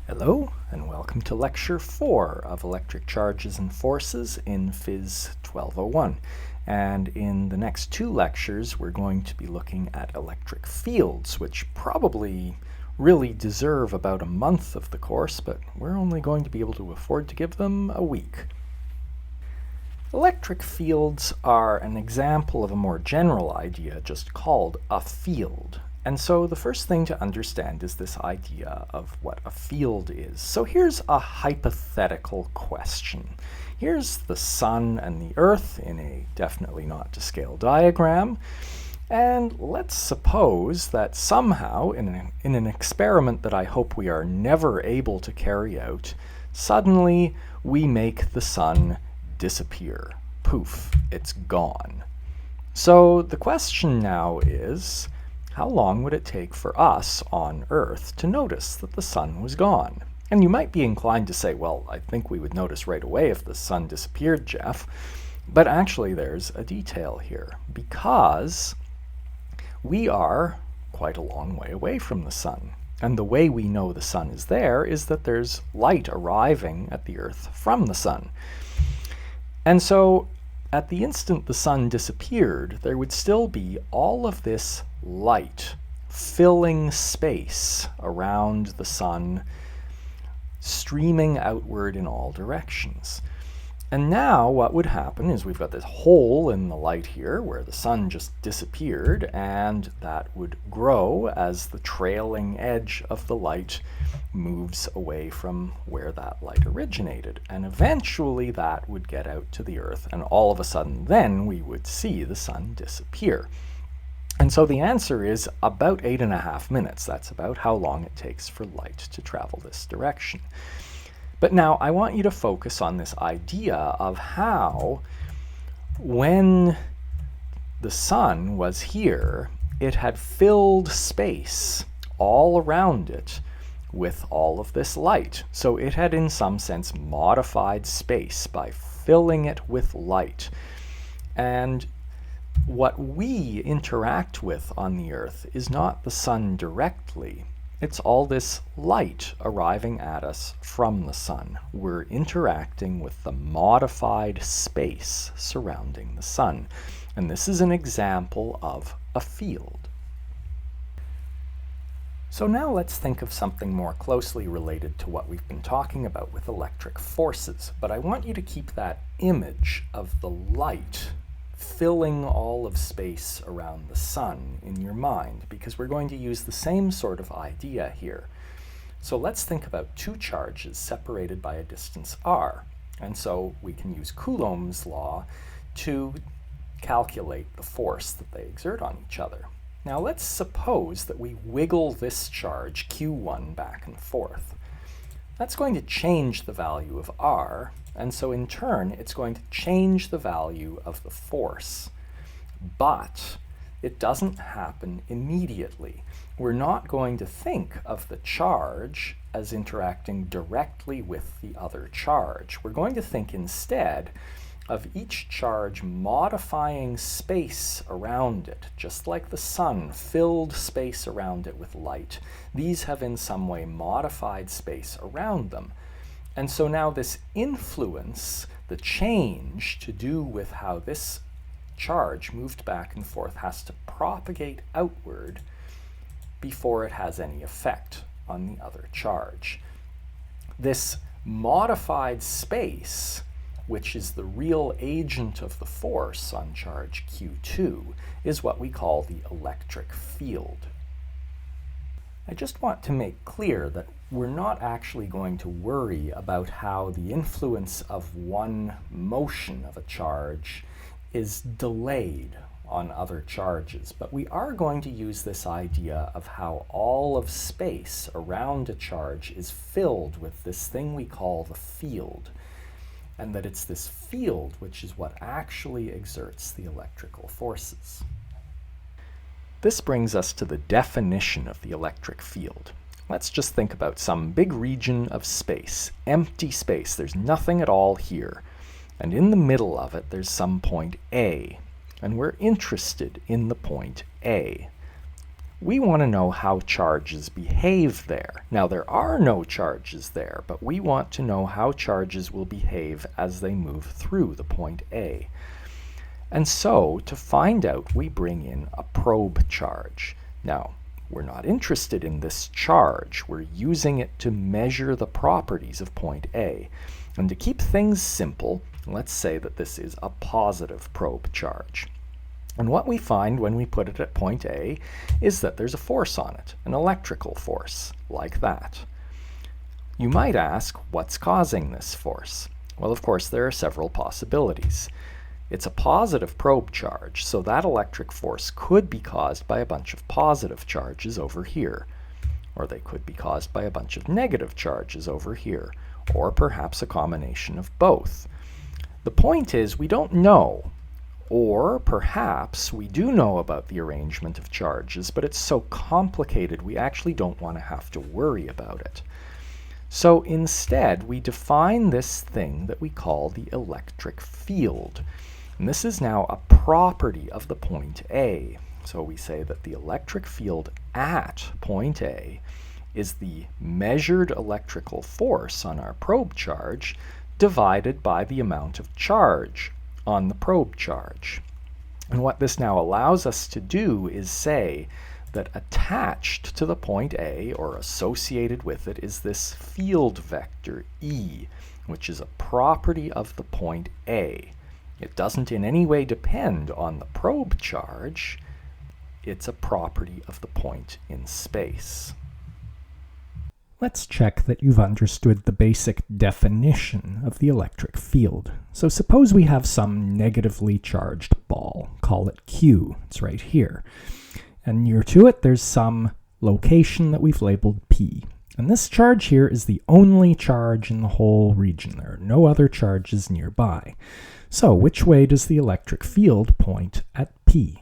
Hello, and welcome to Lecture 4 of Electric Charges and Forces in Phys 1201. And in the next two lectures, we're going to be looking at electric fields, which probably really deserve about a month of the course, but we're only going to be able to afford to give them a week. Electric fields are an example of a more general idea just called a field. And so the first thing to understand is this idea of what a field is. So here's a hypothetical question. Here's the sun and the earth in a definitely not to scale diagram. And let's suppose that somehow, in an experiment that I hope we are never able to carry out, suddenly we make the sun disappear. Poof, it's gone. So the question now is, how long would it take for us on Earth to notice that the sun was gone? And you might be inclined to say, well, I think we would notice right away if the sun disappeared, Jeff. But actually there's a detail here, because we are quite a long way away from the sun. And the way we know the sun is there is that there's light arriving at the Earth from the sun. And so at the instant the sun disappeared, there would still be all of this light filling space around the sun, streaming outward in all directions. And now what would happen is we've got this hole in the light here where the sun just disappeared, and that would grow as the trailing edge of the light moves away from where that light originated. And eventually that would get out to the Earth, and all of a sudden then we would see the sun disappear. And so the answer is about 8.5 minutes. That's about how long it takes for light to travel this direction. But now I want you to focus on this idea of how, when the sun was here, it had filled space all around it with all of this light. So it had in some sense modified space by filling it with light. And what we interact with on the Earth is not the sun directly. It's all this light arriving at us from the sun. We're interacting with the modified space surrounding the sun. And this is an example of a field. So now let's think of something more closely related to what we've been talking about with electric forces. But I want you to keep that image of the light filling all of space around the sun in your mind, because we're going to use the same sort of idea here. So let's think about two charges separated by a distance r. And so we can use Coulomb's law to calculate the force that they exert on each other. Now let's suppose that we wiggle this charge q1 back and forth. That's going to change the value of r, and so in turn it's going to change the value of the force. But it doesn't happen immediately. We're not going to think of the charge as interacting directly with the other charge. We're going to think instead of each charge modifying space around it, just like the sun filled space around it with light. These have in some way modified space around them. And so now this influence, the change to do with how this charge moved back and forth, has to propagate outward before it has any effect on the other charge. This modified space, which is the real agent of the force on charge q2, is what we call the electric field. I just want to make clear that we're not actually going to worry about how the influence of one motion of a charge is delayed on other charges, but we are going to use this idea of how all of space around a charge is filled with this thing we call the field, and that it's this field which is what actually exerts the electrical forces. This brings us to the definition of the electric field. Let's just think about some big region of space, empty space. There's nothing at all here. And in the middle of it, there's some point A. And we're interested in the point A. we want to know how charges behave there. Now, there are no charges there, but we want to know how charges will behave as they move through the point A. And so, to find out, we bring in a probe charge. Now, we're not interested in this charge. We're using it to measure the properties of point A. And to keep things simple, let's say that this is a positive probe charge. And what we find when we put it at point A is that there's a force on it, an electrical force, like that. You might ask, what's causing this force? Well, of course, there are several possibilities. It's a positive probe charge, so that electric force could be caused by a bunch of positive charges over here. Or they could be caused by a bunch of negative charges over here, or perhaps a combination of both. The point is, we don't know. Or perhaps we do know about the arrangement of charges, but it's so complicated we actually don't want to have to worry about it. So instead, we define this thing that we call the electric field. And this is now a property of the point A. So we say that the electric field at point A is the measured electrical force on our probe charge divided by the amount of charge on the probe charge. And what this now allows us to do is say that attached to the point A, or associated with it, is this field vector E, which is a property of the point A. It doesn't in any way depend on the probe charge. It's a property of the point in space. Let's check that you've understood the basic definition of the electric field. So suppose we have some negatively charged ball. Call it Q. It's right here. And near to it, there's some location that we've labeled P. And this charge here is the only charge in the whole region. There are no other charges nearby. So which way does the electric field point at P?